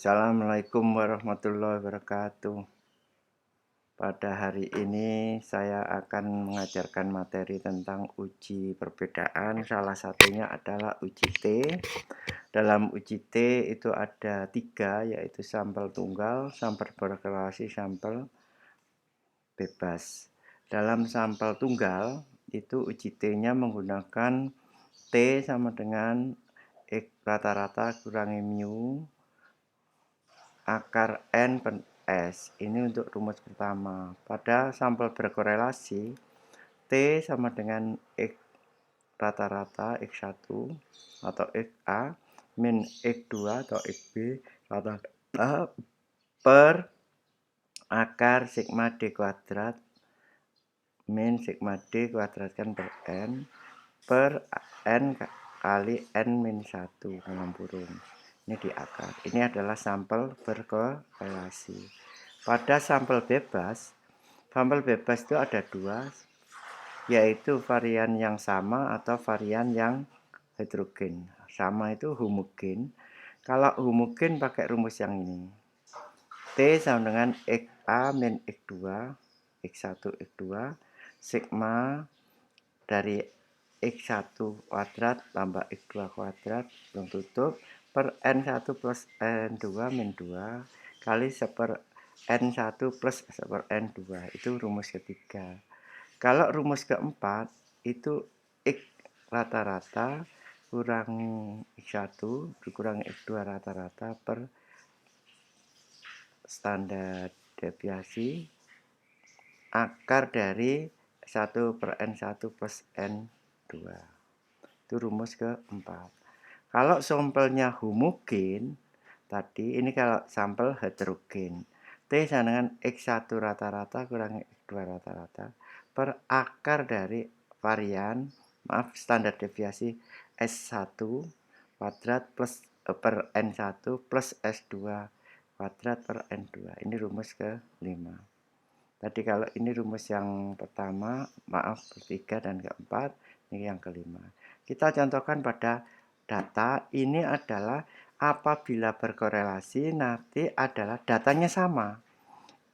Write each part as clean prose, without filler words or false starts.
Assalamualaikum warahmatullahi wabarakatuh. Pada hari ini saya akan mengajarkan materi tentang uji perbedaan. Salah satunya adalah uji T. Dalam uji T itu ada 3, yaitu sampel tunggal, sampel berkorelasi, sampel bebas. Dalam sampel tunggal itu uji T-nya menggunakan T sama dengan X rata-rata kurangi mu akar N per S. Ini untuk rumus pertama. Pada sampel berkorelasi, T sama dengan X rata-rata X1 atau XA min X2 atau XB rata-rata per akar sigma D kuadrat min sigma D kuadratkan per N per N kali N min 1 dalam kurung. Ini di akar. Ini adalah sampel berkorelasi. Pada sampel bebas itu ada 2, yaitu varian yang sama atau varian yang heterogen. Sama itu homogen. Kalau homogen pakai rumus yang ini. T sama dengan XA min X2, X1, X2, sigma dari X1 kuadrat tambah X2 kuadrat belum tutup per N1 plus N2 min 2 kali seper N1 plus seper N2. Itu rumus ketiga. Kalau rumus keempat itu X rata-rata kurang X1 dikurangi X2 rata-rata per standar deviasi akar dari 1 per N1 plus N2. Itu rumus keempat. Kalau sampelnya homogen tadi, ini kalau sampel heterogen, T sama dengan X1 rata-rata kurangi X2 rata-rata per akar dari varian, standar deviasi S1 kuadrat plus per N1 plus S2 kuadrat per N2. Ini rumus ke-5. Tadi kalau ini rumus yang pertama, ketiga dan keempat, ini yang kelima. Kita contohkan pada data, ini adalah apabila berkorelasi nanti adalah datanya sama.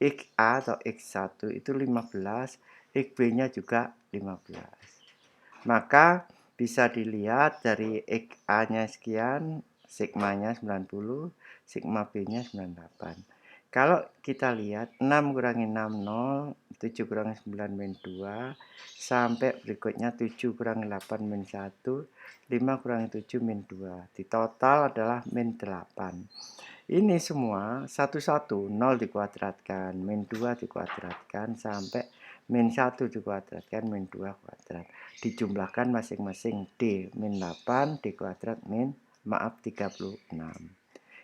XA atau X1 itu 15, XB-nya juga 15. Maka bisa dilihat dari XA-nya sekian, sigma-nya 90, sigma B-nya 98. Kalau kita lihat 6 kurangi 6, 0, 7 kurangi 9, min 2, sampai berikutnya 7 kurangi 8, min 1, 5 kurangi 7, min 2. Di total adalah min 8. Ini semua satu-satu, 0 dikuadratkan, min 2 dikuadratkan, sampai min 1 dikuadratkan, min 2 kuadrat. Dijumlahkan masing-masing D, min 8, D kuadrat, min 36.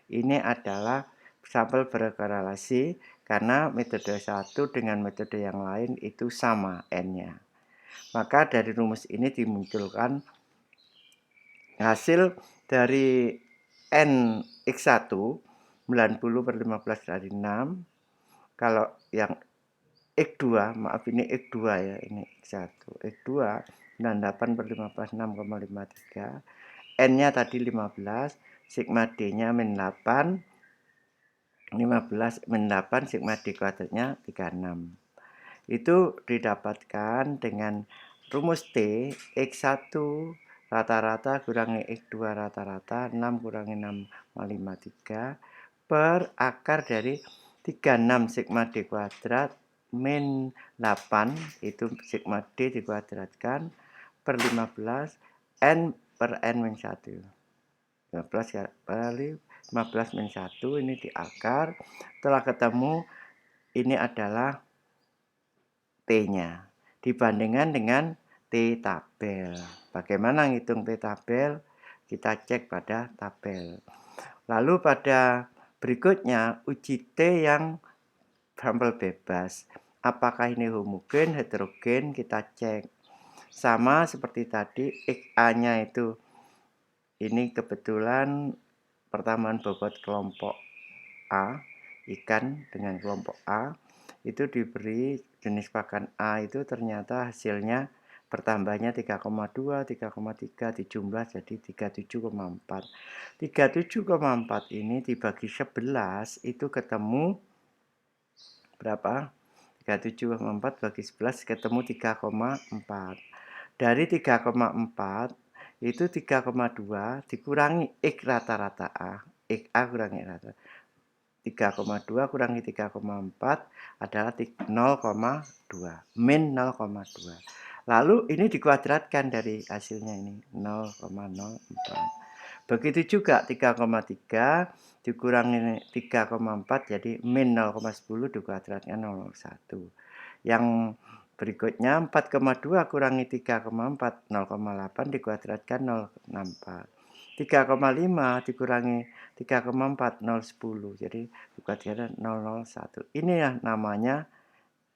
Ini adalah sampel berkorelasi karena metode satu dengan metode yang lain itu sama N-nya. Maka dari rumus ini dimunculkan hasil dari N X1 90 per 15 dari 6. Kalau yang X2, maaf ini X2 ya, ini X1. X2 98 per 15 6,53. N-nya tadi 15, sigma D-nya min 8. 15 min 8 sigma D kuadratnya 36. Itu didapatkan dengan rumus T X1 rata-rata kurangi X2 rata-rata 6 kurangi 6,53 per akar dari 36 sigma D kuadrat min 8 itu sigma D dikuadratkan per 15 N per N min 1. 15 kali 15 min 1 ini di akar. Setelah ketemu ini adalah T-nya dibandingkan dengan T tabel. Bagaimana ngitung T tabel? Kita cek pada tabel. Lalu pada berikutnya uji T yang sampel bebas. Apakah ini homogen, heterogen? Kita cek. Sama seperti tadi, XA-nya itu ini kebetulan pertamaan bobot kelompok A, ikan dengan kelompok A, itu diberi jenis pakan A itu ternyata hasilnya bertambahnya 3,2, 3,3 dijumlah jadi 37,4. 37,4 ini dibagi 11 itu ketemu berapa? 37,4 bagi 11 ketemu 3,4. Dari 3,4 itu 3,2 dikurangi X rata-rata A. X A kurangi rata. 3,2 kurangi 3,4 adalah 0,2. Min 0,2. Lalu ini dikuadratkan dari hasilnya ini 0,04. Begitu juga 3,3 dikurangi 3,4 jadi min 0,10 dikuadratkan 0,1. Yang berikutnya 4,2 kurangi 3,4 0,8 dikuadratkan 0,64. 3,5 dikurangi 3,4 0,10 jadi dikuadratkan 0,01. Ini ya namanya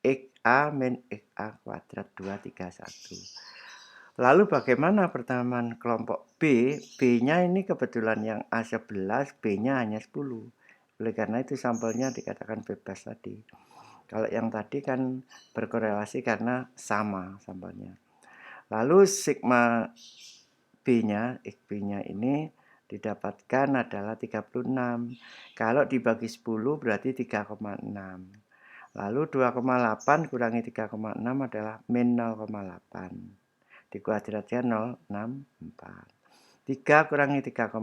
XA min XA kuadrat 231. Lalu bagaimana pertemuan kelompok B? B-nya ini kebetulan yang A11, B-nya hanya 10. Oleh karena itu sampelnya dikatakan bebas tadi. Kalau yang tadi kan berkorelasi karena sama sampelnya. Lalu sigma B-nya, XB-nya ini didapatkan adalah 36. Kalau dibagi 10 berarti 3,6. Lalu 2,8 kurangi 3,6 adalah min 0,8. Dikuadratkan 0,64. 3 kurangi 3,6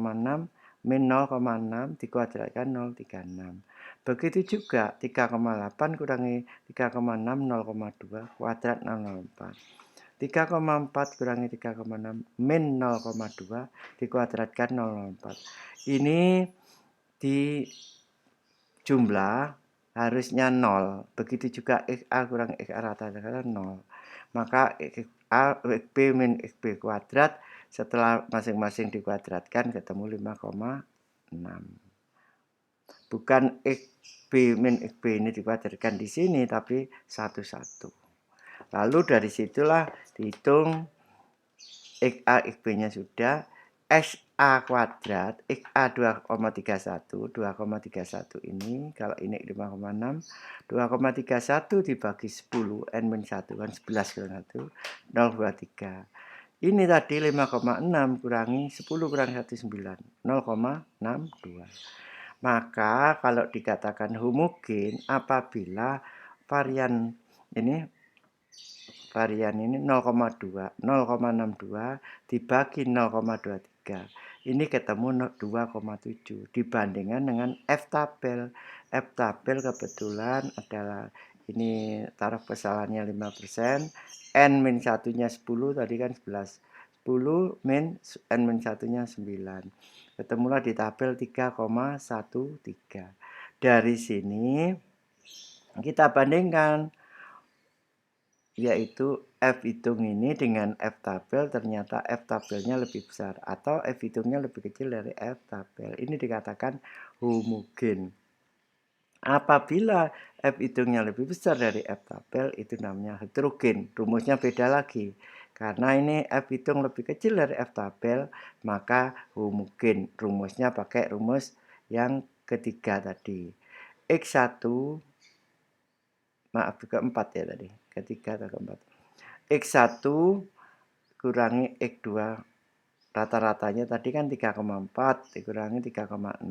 min 0,6 dikuadratkan 0,36. Begitu juga 3,8 kurangi 3,6 0,2 kuadrat 0,04. 3,4 kurangi 3,6 min 0,2 dikuadratkan 0,04. Ini di jumlah harusnya 0. Begitu juga XA kurang XA rata-rata 0. Maka XB min XB kuadrat setelah masing-masing dikuadratkan ketemu 5,6. Bukan XB min XB ini dikuadratkan di sini tapi satu-satu. Lalu dari situlah dihitung XA XB-nya sudah, SA kuadrat XA 2,31 ini kalau ini 5,6 2,31 dibagi 10 N-1 kan 11 kurang 1 0,23. Ini tadi 5,6 kurangi 10 kurangi 19 0,62. Maka kalau dikatakan homogen apabila varian ini 0,2 0,62 dibagi 0,23 ini ketemu 2,7 dibandingkan dengan F tabel. F tabel kebetulan adalah ini taraf kesalahannya 5%, N-1 nya 10 tadi kan 11, 10 min N-1 nya 9, ketemulah di tabel 3,13. Dari sini kita bandingkan, yaitu F hitung ini dengan F tabel, ternyata F tabelnya lebih besar atau F hitungnya lebih kecil dari F tabel. Ini dikatakan homogen. Apabila F hitungnya lebih besar dari F tabel itu namanya heterogen. Rumusnya beda lagi. Karena ini F hitung lebih kecil dari F tabel maka homogen. Rumusnya pakai rumus yang ketiga tadi. X1 maaf keempat ya tadi. Ketiga atau keempat. X1 kurangi X2 rata-ratanya tadi kan 3,4 dikurangi 3,6.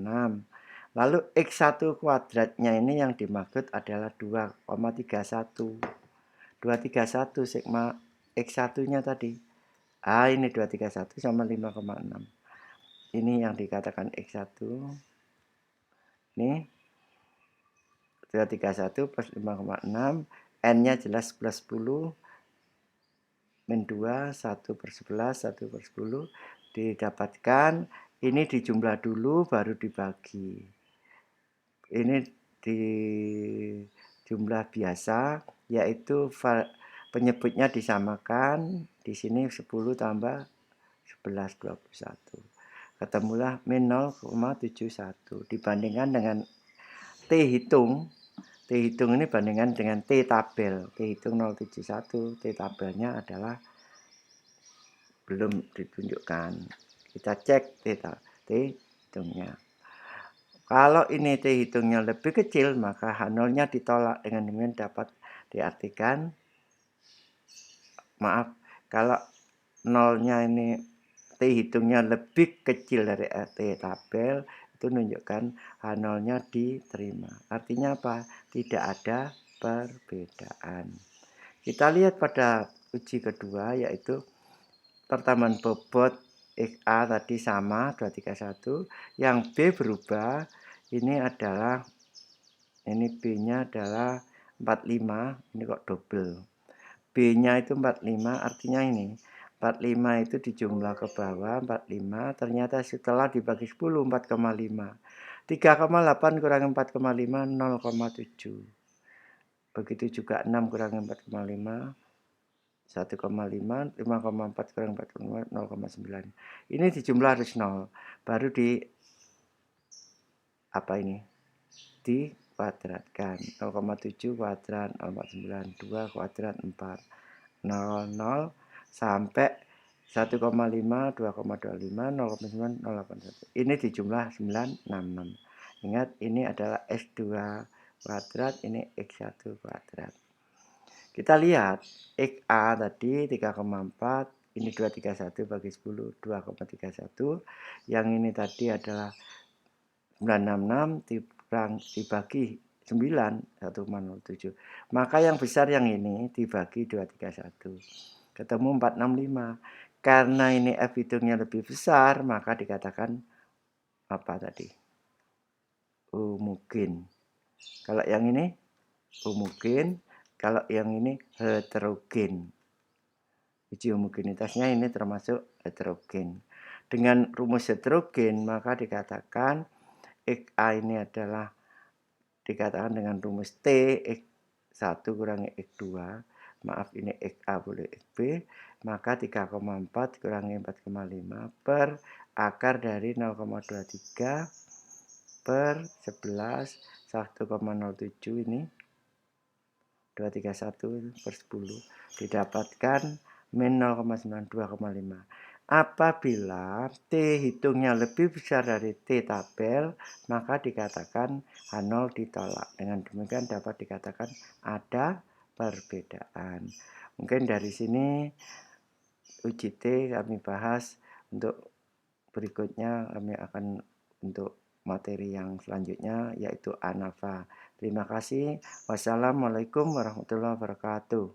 Lalu X1 kuadratnya ini yang dimaksud adalah 2,31. 231 sigma X1 nya tadi. Ini 231 sama 5,6. Ini yang dikatakan X1. Ini 231 plus 5,6. N-nya jelas plus 10. Min 2, 1/11, 1/10 didapatkan. Ini dijumlah dulu baru dibagi. Ini di jumlah biasa, yaitu penyebutnya disamakan. Di sini 10 tambah 11, 21. Ketemulah min 0,71. Dibandingkan dengan T hitung. T hitung ini bandingkan dengan T tabel. T hitung 0,71. T tabelnya adalah belum ditunjukkan. Kita cek T hitungnya. Kalau ini T hitungnya lebih kecil, maka H0-nya ditolak. Dengan demikian dapat diartikan, maaf, Kalau nolnya ini T hitungnya lebih kecil dari T tabel, itu menunjukkan H0-nya diterima. Artinya apa? Tidak ada perbedaan. Kita lihat pada uji kedua, yaitu pertambahan bobot XA tadi sama 231, yang B berubah. Ini adalah, ini B-nya adalah 45, ini kok double. B-nya itu 45, artinya ini 45 itu dijumlah ke bawah 45, ternyata setelah dibagi 10 4,5. 3,8 kurangi 4,5 0,7. Begitu juga 6 kurangi 4,5 1,5, 5,4 kurangi 4,5 0,9. Ini dijumlah harus 0. Baru di apa ini? Dikuadratkan. 0,7 kuadrat 0,9, 2 kuadrat 4. 00 sampai 1,5, 2,25, 0,9, 0,1. Ini dijumlah 966. Ingat, ini adalah X2 kuadrat, ini X1 kuadrat. Kita lihat XA tadi 3,4, ini 231 bagi 10, 2,31. Yang ini tadi adalah 966 dibagi 9, 1,07. Maka yang besar yang ini dibagi 231. Ketemu 465. Karena ini F hitungnya lebih besar, maka dikatakan apa tadi? Mungkin. Kalau yang ini mungkin, kalau yang ini heterogen. Uji homogenitasnya ini termasuk heterogen. Dengan rumus heterogen, maka dikatakan XA ini adalah dikatakan dengan rumus T X1 kurangi X2, maaf ini XA boleh XB, maka 3,4 kurangi 4,5 per akar dari 0,23 per 11 1,07 ini 231 per 10 didapatkan min 0,92,5. Apabila T hitungnya lebih besar dari T tabel, maka dikatakan H0 ditolak. Dengan demikian dapat dikatakan ada perbedaan. Mungkin dari sini uji T kami bahas. Untuk berikutnya kami akan untuk materi yang selanjutnya yaitu ANAVA. Terima kasih. Wassalamualaikum warahmatullahi wabarakatuh.